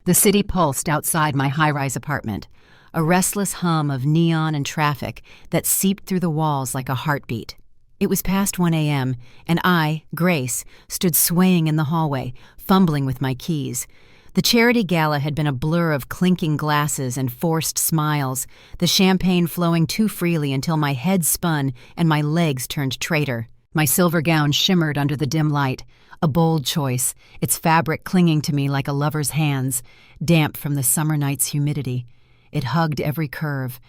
The city pulsed outside my high-rise apartment, a restless hum of neon and traffic that seeped through the walls like a heartbeat. It was past 1 a.m., and I, Grace, stood swaying in the hallway, fumbling with my keys. The charity gala had been a blur of clinking glasses and forced smiles, the champagne flowing too freely until my head spun and my legs turned traitor. My silver gown shimmered under the dim light, a bold choice, its fabric clinging to me like a lover's hands, damp from the summer night's humidity. It hugged every curve,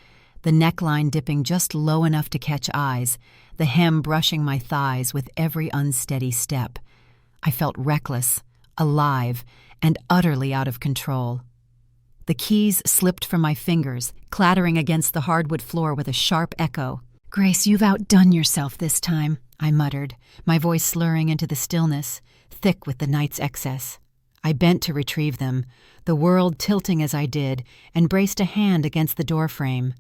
the neckline dipping just low enough to catch eyes, the hem brushing my thighs with every unsteady step. I felt reckless, alive, and utterly out of control. The keys slipped from my fingers, clattering against the hardwood floor with a sharp echo. "Grace, you've outdone yourself this time," I muttered, my voice slurring into the stillness, thick with the night's excess. I bent to retrieve them, the world tilting as I did, and braced a hand against the doorframe.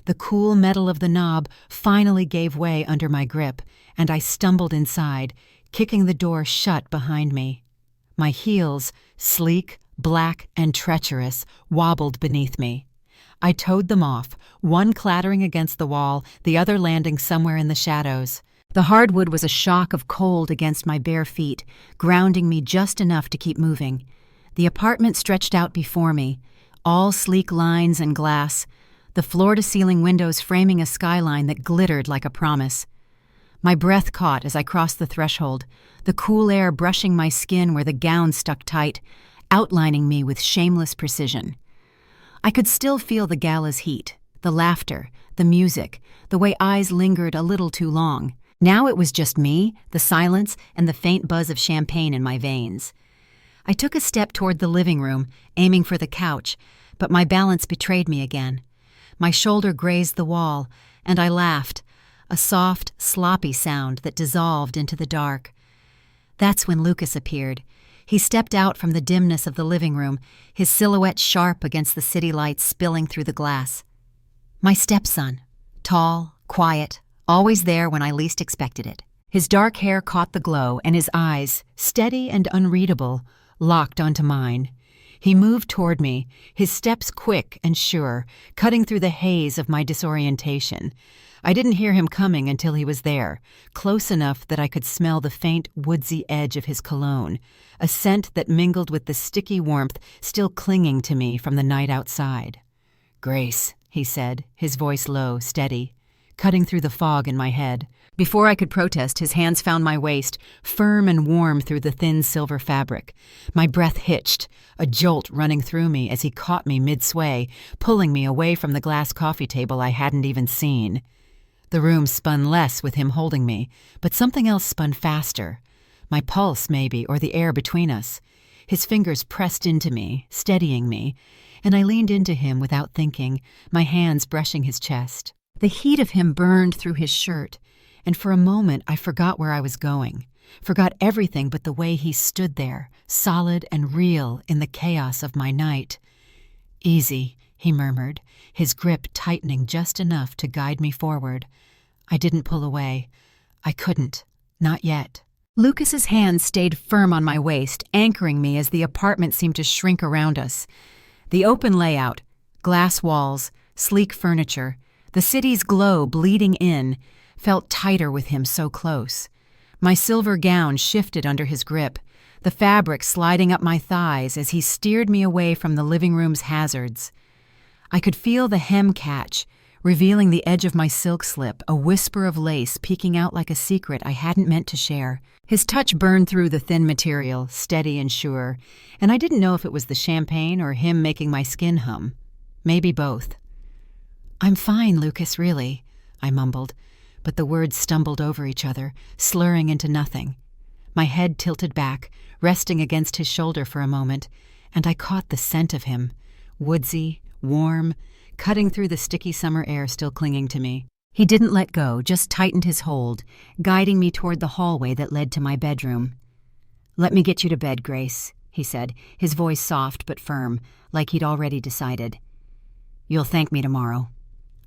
The cool metal of the knob finally gave way under my grip, and I stumbled inside, kicking the door shut behind me. My heels, sleek, black, and treacherous, wobbled beneath me. I towed them off, one clattering against the wall, the other landing somewhere in the shadows. The hardwood was a shock of cold against my bare feet, grounding me just enough to keep moving. The apartment stretched out before me, all sleek lines and glass, the floor-to-ceiling windows framing a skyline that glittered like a promise. My breath caught as I crossed the threshold, the cool air brushing my skin where the gown stuck tight, outlining me with shameless precision. I could still feel the gala's heat, the laughter, the music, the way eyes lingered a little too long. Now it was just me, the silence, and the faint buzz of champagne in my veins. I took a step toward the living room, aiming for the couch, but my balance betrayed me again. My shoulder grazed the wall, and I laughed, a soft, sloppy sound that dissolved into the dark. That's when Lucas appeared. He stepped out from the dimness of the living room, his silhouette sharp against the city lights spilling through the glass. My stepson, tall, quiet, always there when I least expected it. His dark hair caught the glow, and his eyes, steady and unreadable, locked onto mine. He moved toward me, his steps quick and sure, cutting through the haze of my disorientation. I didn't hear him coming until he was there, close enough that I could smell the faint, woodsy edge of his cologne, a scent that mingled with the sticky warmth still clinging to me from the night outside. "Grace," he said, his voice low, steady, cutting through the fog in my head. Before I could protest, his hands found my waist, firm and warm through the thin silver fabric. My breath hitched, a jolt running through me as he caught me mid-sway, pulling me away from the glass coffee table I hadn't even seen. The room spun less with him holding me, but something else spun faster. My pulse, maybe, or the air between us. His fingers pressed into me, steadying me, and I leaned into him without thinking, my hands brushing his chest. The heat of him burned through his shirt, and for a moment I forgot where I was going, forgot everything but the way he stood there, solid and real in the chaos of my night. "Easy," he murmured, his grip tightening just enough to guide me forward. I didn't pull away. I couldn't. Not yet. Lucas's hand stayed firm on my waist, anchoring me as the apartment seemed to shrink around us. The open layout, glass walls, sleek furniture, the city's glow bleeding in, felt tighter with him so close. My silver gown shifted under his grip, the fabric sliding up my thighs as he steered me away from the living room's hazards. I could feel the hem catch, revealing the edge of my silk slip, a whisper of lace peeking out like a secret I hadn't meant to share. His touch burned through the thin material, steady and sure, and I didn't know if it was the champagne or him making my skin hum. Maybe both. "I'm fine, Lucas, really," I mumbled, but the words stumbled over each other, slurring into nothing. My head tilted back, resting against his shoulder for a moment, and I caught the scent of him, woodsy, warm, cutting through the sticky summer air still clinging to me. He didn't let go, just tightened his hold, guiding me toward the hallway that led to my bedroom. "Let me get you to bed, Grace," he said, his voice soft but firm, like he'd already decided. "You'll thank me tomorrow."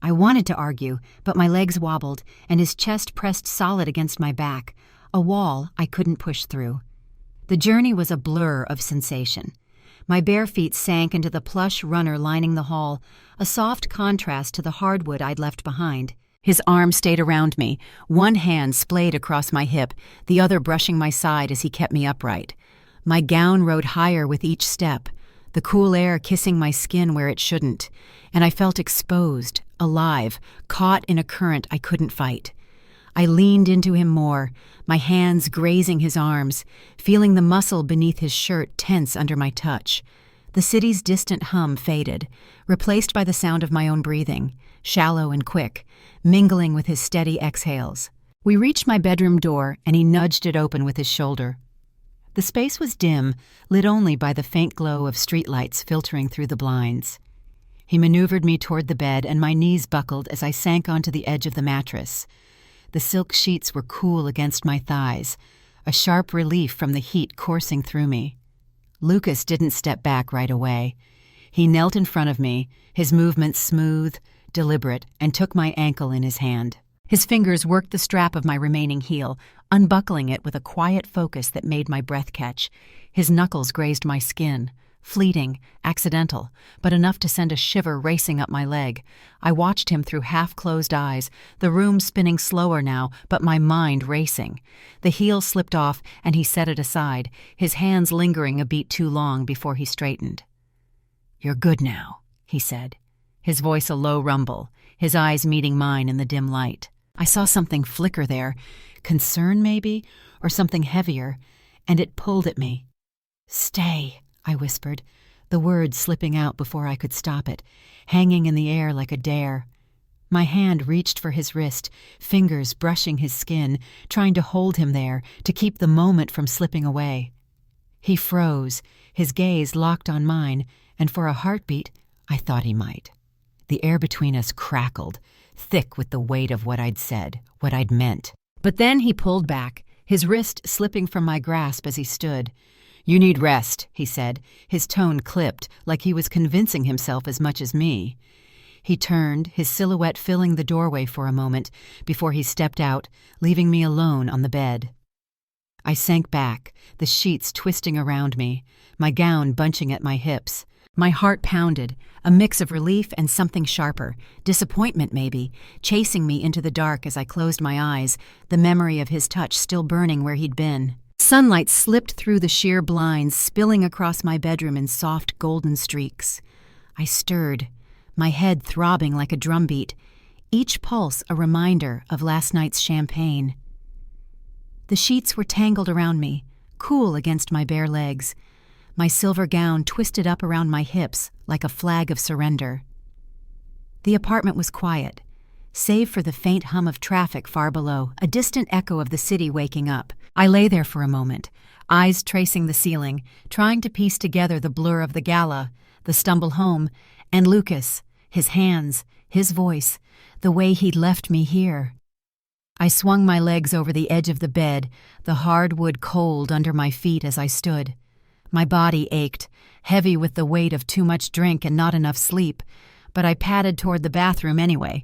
I wanted to argue, but my legs wobbled, and his chest pressed solid against my back, a wall I couldn't push through. The journey was a blur of sensation. My bare feet sank into the plush runner lining the hall, a soft contrast to the hardwood I'd left behind. His arm stayed around me, one hand splayed across my hip, the other brushing my side as he kept me upright. My gown rode higher with each step, the cool air kissing my skin where it shouldn't, and I felt exposed, alive, caught in a current I couldn't fight. I leaned into him more, my hands grazing his arms, feeling the muscle beneath his shirt tense under my touch. The city's distant hum faded, replaced by the sound of my own breathing, shallow and quick, mingling with his steady exhales. We reached my bedroom door, and he nudged it open with his shoulder. The space was dim, lit only by the faint glow of streetlights filtering through the blinds. He maneuvered me toward the bed, and my knees buckled as I sank onto the edge of the mattress. The silk sheets were cool against my thighs, a sharp relief from the heat coursing through me. Lucas didn't step back right away. He knelt in front of me, his movements smooth, deliberate, and took my ankle in his hand. His fingers worked the strap of my remaining heel, unbuckling it with a quiet focus that made my breath catch. His knuckles grazed my skin. Fleeting, accidental, but enough to send a shiver racing up my leg. I watched him through half-closed eyes, the room spinning slower now, but my mind racing. The heel slipped off, and he set it aside, his hands lingering a beat too long before he straightened. "You're good now," he said, his voice a low rumble, his eyes meeting mine in the dim light. I saw something flicker there, concern maybe, or something heavier, and it pulled at me. "Stay," I whispered, the words slipping out before I could stop it, hanging in the air like a dare. My hand reached for his wrist, fingers brushing his skin, trying to hold him there, to keep the moment from slipping away. He froze, his gaze locked on mine, and for a heartbeat, I thought he might. The air between us crackled, thick with the weight of what I'd said, what I'd meant. But then he pulled back, his wrist slipping from my grasp as he stood. "You need rest," he said, his tone clipped, like he was convincing himself as much as me. He turned, his silhouette filling the doorway for a moment, before he stepped out, leaving me alone on the bed. I sank back, the sheets twisting around me, my gown bunching at my hips. My heart pounded, a mix of relief and something sharper, disappointment maybe, chasing me into the dark as I closed my eyes, the memory of his touch still burning where he'd been. Sunlight slipped through the sheer blinds, spilling across my bedroom in soft golden streaks. I stirred, my head throbbing like a drumbeat, each pulse a reminder of last night's champagne. The sheets were tangled around me, cool against my bare legs, my silver gown twisted up around my hips like a flag of surrender. The apartment was quiet, save for the faint hum of traffic far below, a distant echo of the city waking up. I lay there for a moment, eyes tracing the ceiling, trying to piece together the blur of the gala, the stumble home, and Lucas, his hands, his voice, the way he'd left me here. I swung my legs over the edge of the bed, the hardwood cold under my feet as I stood. My body ached, heavy with the weight of too much drink and not enough sleep, but I padded toward the bathroom anyway.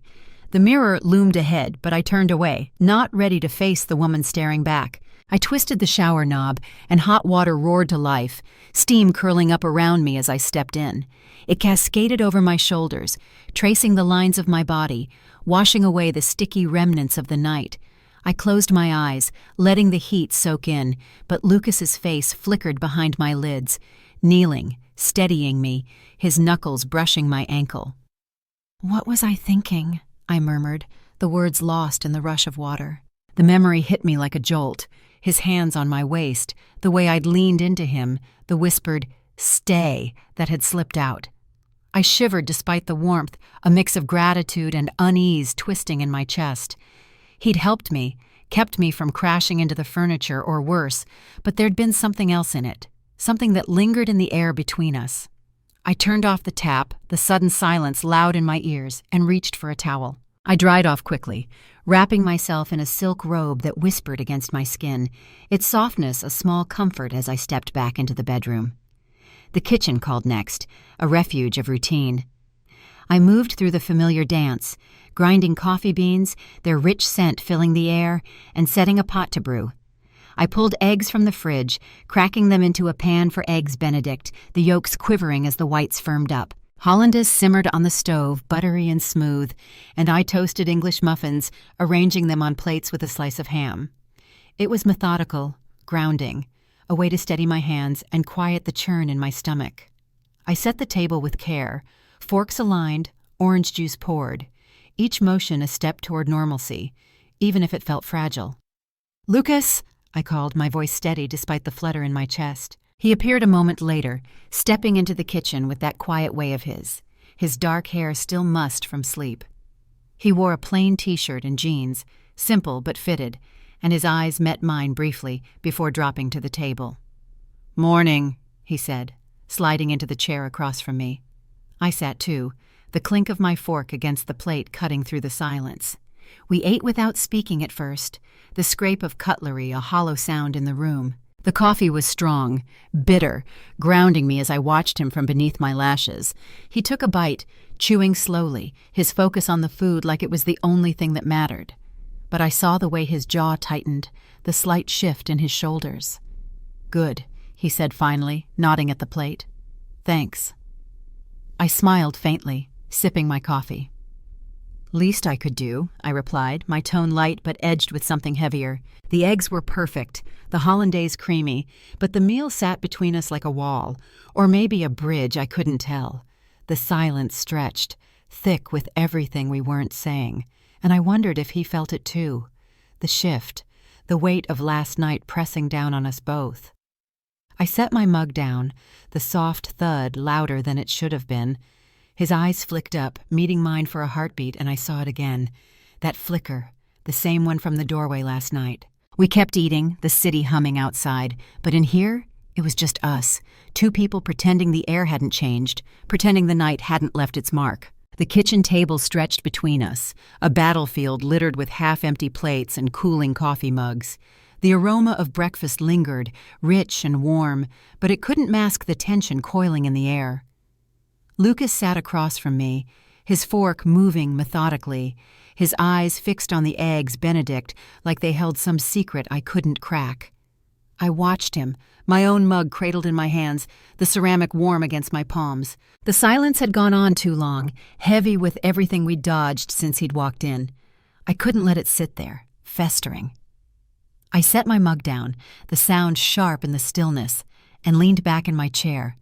The mirror loomed ahead, but I turned away, not ready to face the woman staring back. I twisted the shower knob, and hot water roared to life, steam curling up around me as I stepped in. It cascaded over my shoulders, tracing the lines of my body, washing away the sticky remnants of the night. I closed my eyes, letting the heat soak in, but Lucas's face flickered behind my lids, kneeling, steadying me, his knuckles brushing my ankle. "What was I thinking?" I murmured, the words lost in the rush of water. The memory hit me like a jolt, his hands on my waist, the way I'd leaned into him, the whispered, "Stay," that had slipped out. I shivered despite the warmth, a mix of gratitude and unease twisting in my chest. He'd helped me, kept me from crashing into the furniture or worse, but there'd been something else in it, something that lingered in the air between us. I turned off the tap, the sudden silence loud in my ears, and reached for a towel. I dried off quickly, wrapping myself in a silk robe that whispered against my skin, its softness a small comfort as I stepped back into the bedroom. The kitchen called next, a refuge of routine. I moved through the familiar dance, grinding coffee beans, their rich scent filling the air, and setting a pot to brew. I pulled eggs from the fridge, cracking them into a pan for eggs Benedict, the yolks quivering as the whites firmed up. Hollandaise simmered on the stove, buttery and smooth, and I toasted English muffins, arranging them on plates with a slice of ham. It was methodical, grounding, a way to steady my hands and quiet the churn in my stomach. I set the table with care, forks aligned, orange juice poured, each motion a step toward normalcy, even if it felt fragile. "Lucas!" I called, my voice steady despite the flutter in my chest. He appeared a moment later, stepping into the kitchen with that quiet way of his dark hair still mussed from sleep. He wore a plain t-shirt and jeans, simple but fitted, and his eyes met mine briefly before dropping to the table. "Morning," he said, sliding into the chair across from me. I sat too, the clink of my fork against the plate cutting through the silence. We ate without speaking at first, the scrape of cutlery a hollow sound in the room. The coffee was strong, bitter, grounding me as I watched him from beneath my lashes. He took a bite, chewing slowly, his focus on the food like it was the only thing that mattered. But I saw the way his jaw tightened, the slight shift in his shoulders. "Good," he said finally, nodding at the plate. "Thanks." I smiled faintly, sipping my coffee. "Least I could do," I replied, my tone light but edged with something heavier. The eggs were perfect, the hollandaise creamy, but the meal sat between us like a wall, or maybe a bridge, I couldn't tell. The silence stretched, thick with everything we weren't saying, and I wondered if he felt it too. The shift, the weight of last night pressing down on us both. I set my mug down, the soft thud louder than it should have been. His eyes flicked up, meeting mine for a heartbeat, and I saw it again. That flicker, the same one from the doorway last night. We kept eating, the city humming outside, but in here, it was just us, two people pretending the air hadn't changed, pretending the night hadn't left its mark. The kitchen table stretched between us, a battlefield littered with half-empty plates and cooling coffee mugs. The aroma of breakfast lingered, rich and warm, but it couldn't mask the tension coiling in the air. Lucas sat across from me, his fork moving methodically, his eyes fixed on the eggs Benedict like they held some secret I couldn't crack. I watched him, my own mug cradled in my hands, the ceramic warm against my palms. The silence had gone on too long, heavy with everything we'd dodged since he'd walked in. I couldn't let it sit there, festering. I set my mug down, the sound sharp in the stillness, and leaned back in my chair.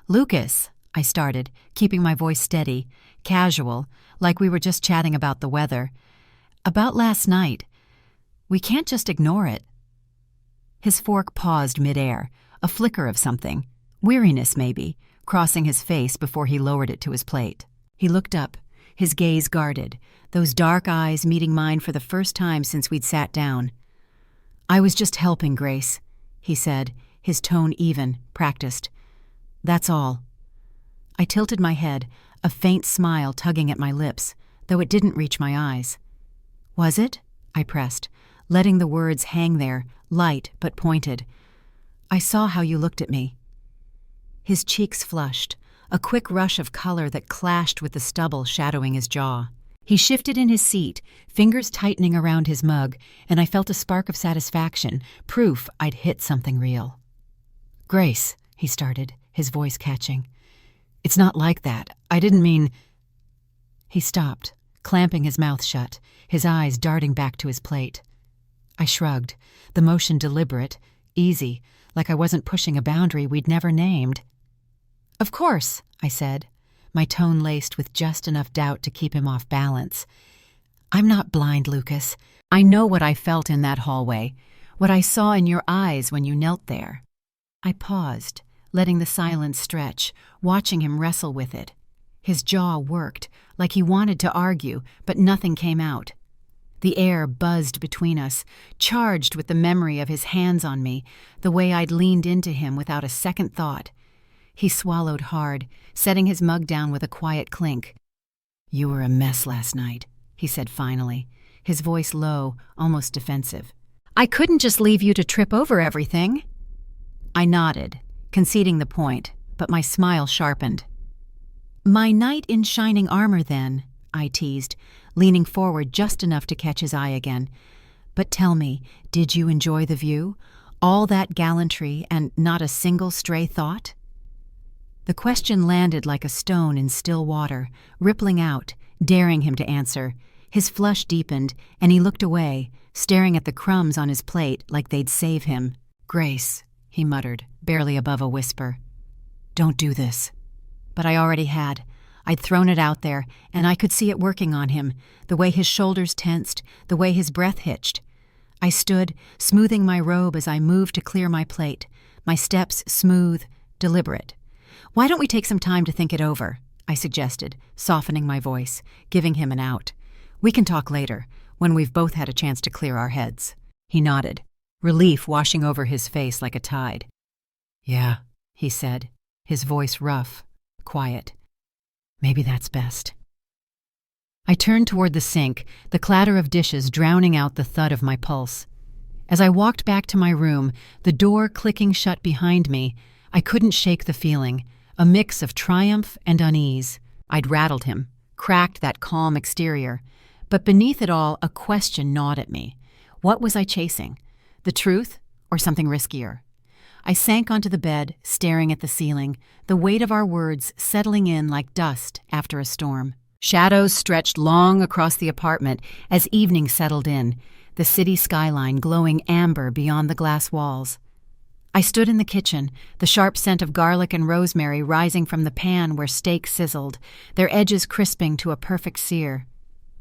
"Lucas," I started, keeping my voice steady, casual, like we were just chatting about the weather. "About last night. We can't just ignore it." His fork paused midair, a flicker of something, weariness maybe, crossing his face before he lowered it to his plate. He looked up, his gaze guarded, those dark eyes meeting mine for the first time since we'd sat down. "I was just helping, Grace," he said, his tone even, practiced. "That's all." I tilted my head, a faint smile tugging at my lips, though it didn't reach my eyes. "Was it?" I pressed, letting the words hang there, light but pointed. "I saw how you looked at me." His cheeks flushed, a quick rush of color that clashed with the stubble shadowing his jaw. He shifted in his seat, fingers tightening around his mug, and I felt a spark of satisfaction, proof I'd hit something real. "Grace," he started, his voice catching. "It's not like that. I didn't mean—" He stopped, clamping his mouth shut, his eyes darting back to his plate. I shrugged, the motion deliberate, easy, like I wasn't pushing a boundary we'd never named. "Of course," I said, my tone laced with just enough doubt to keep him off balance. "I'm not blind, Lucas. I know what I felt in that hallway, what I saw in your eyes when you knelt there." I paused, letting the silence stretch, watching him wrestle with it. His jaw worked, like he wanted to argue, but nothing came out. The air buzzed between us, charged with the memory of his hands on me, the way I'd leaned into him without a second thought. He swallowed hard, setting his mug down with a quiet clink. "You were a mess last night," he said finally, his voice low, almost defensive. "I couldn't just leave you to trip over everything." I nodded, conceding the point, but my smile sharpened. "My knight in shining armor, then," I teased, leaning forward just enough to catch his eye again. But tell me, did you enjoy the view? All that gallantry and not a single stray thought?" The question landed like a stone in still water, rippling out, daring him to answer. His flush deepened, and he looked away, staring at the crumbs on his plate like they'd save him. "Grace," he muttered, barely above a whisper. "Don't do this." But I already had. I'd thrown it out there, and I could see it working on him, the way his shoulders tensed, the way his breath hitched. I stood, smoothing my robe as I moved to clear my plate, my steps smooth, deliberate. "Why don't we take some time to think it over?" I suggested, softening my voice, giving him an out. "We can talk later, when we've both had a chance to clear our heads." He nodded, relief washing over his face like a tide. "Yeah," he said, his voice rough, quiet. "Maybe that's best." I turned toward the sink, the clatter of dishes drowning out the thud of my pulse. As I walked back to my room, the door clicking shut behind me, I couldn't shake the feeling, a mix of triumph and unease. I'd rattled him, cracked that calm exterior, but beneath it all a question gnawed at me. What was I chasing? The truth or something riskier? I sank onto the bed, staring at the ceiling, the weight of our words settling in like dust after a storm. Shadows stretched long across the apartment as evening settled in, the city skyline glowing amber beyond the glass walls. I stood in the kitchen, the sharp scent of garlic and rosemary rising from the pan where steaks sizzled, their edges crisping to a perfect sear.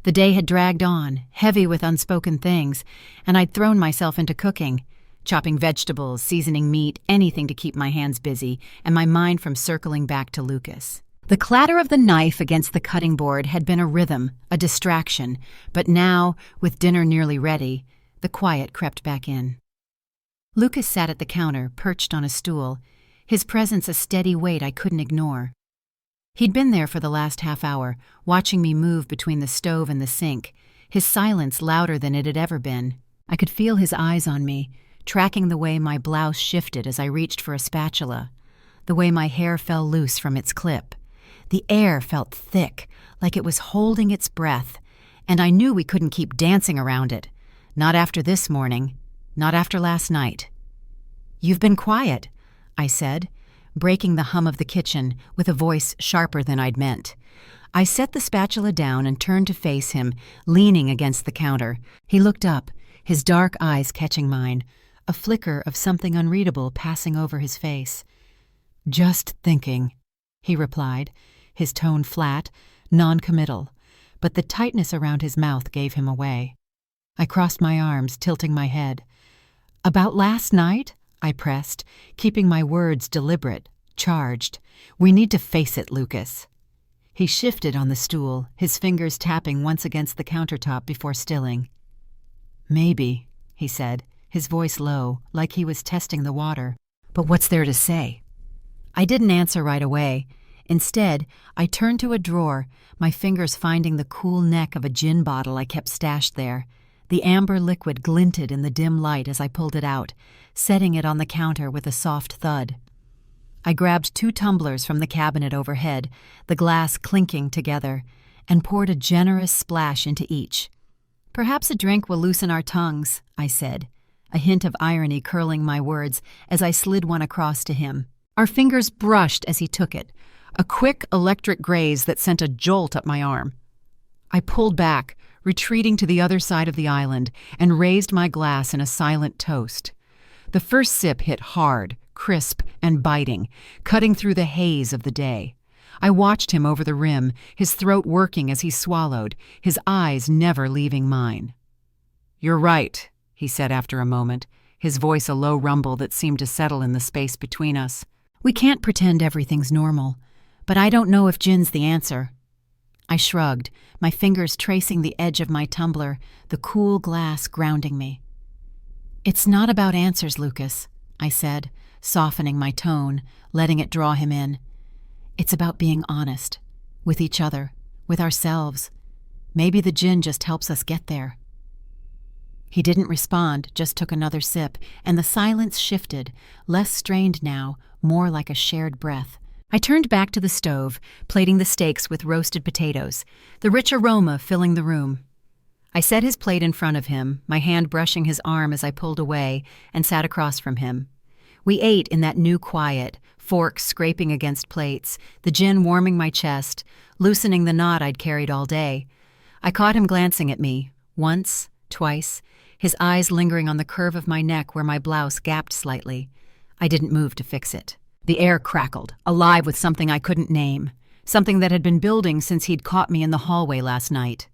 The day had dragged on, heavy with unspoken things, and I'd thrown myself into cooking, chopping vegetables, seasoning meat, anything to keep my hands busy and my mind from circling back to Lucas. The clatter of the knife against the cutting board had been a rhythm, a distraction, but now, with dinner nearly ready, the quiet crept back in. Lucas sat at the counter, perched on a stool, his presence a steady weight I couldn't ignore. He'd been there for the last half hour, watching me move between the stove and the sink, his silence louder than it had ever been. I could feel his eyes on me, tracking the way my blouse shifted as I reached for a spatula, the way my hair fell loose from its clip. The air felt thick, like it was holding its breath, and I knew we couldn't keep dancing around it. Not after this morning, not after last night. "You've been quiet," I said, breaking the hum of the kitchen with a voice sharper than I'd meant. I set the spatula down and turned to face him, leaning against the counter. He looked up, his dark eyes catching mine, a flicker of something unreadable passing over his face. "Just thinking," he replied, his tone flat, non-committal, but the tightness around his mouth gave him away. I crossed my arms, tilting my head. "About last night?" I pressed, keeping my words deliberate, charged. "We need to face it, Lucas." He shifted on the stool, his fingers tapping once against the countertop before stilling. "Maybe," he said, his voice low, like he was testing the water. "But what's there to say?" I didn't answer right away. Instead, I turned to a drawer, my fingers finding the cool neck of a gin bottle I kept stashed there. The amber liquid glinted in the dim light as I pulled it out, setting it on the counter with a soft thud. I grabbed 2 tumblers from the cabinet overhead, the glass clinking together, and poured a generous splash into each. "Perhaps a drink will loosen our tongues," I said, a hint of irony curling my words as I slid one across to him. Our fingers brushed as he took it, a quick electric graze that sent a jolt up my arm. I pulled back, retreating to the other side of the island, and raised my glass in a silent toast. The first sip hit hard, crisp, and biting, cutting through the haze of the day. I watched him over the rim, his throat working as he swallowed, his eyes never leaving mine. "You're right," he said after a moment, his voice a low rumble that seemed to settle in the space between us. "We can't pretend everything's normal, but I don't know if gin's the answer." I shrugged, my fingers tracing the edge of my tumbler, the cool glass grounding me. "It's not about answers, Lucas," I said, softening my tone, letting it draw him in. "It's about being honest, with each other, with ourselves. Maybe the gin just helps us get there." He didn't respond, just took another sip, and the silence shifted, less strained now, more like a shared breath. I turned back to the stove, plating the steaks with roasted potatoes, the rich aroma filling the room. I set his plate in front of him, my hand brushing his arm as I pulled away, and sat across from him. We ate in that new quiet, forks scraping against plates, the gin warming my chest, loosening the knot I'd carried all day. I caught him glancing at me, once, twice, his eyes lingering on the curve of my neck where my blouse gapped slightly. I didn't move to fix it. The air crackled, alive with something I couldn't name, something that had been building since he'd caught me in the hallway last night.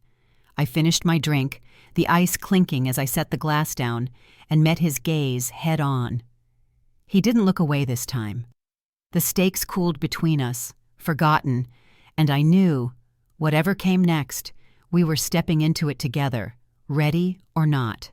I finished my drink, the ice clinking as I set the glass down, and met his gaze head on. He didn't look away this time. The stakes cooled between us, forgotten, and I knew, whatever came next, we were stepping into it together, ready or not.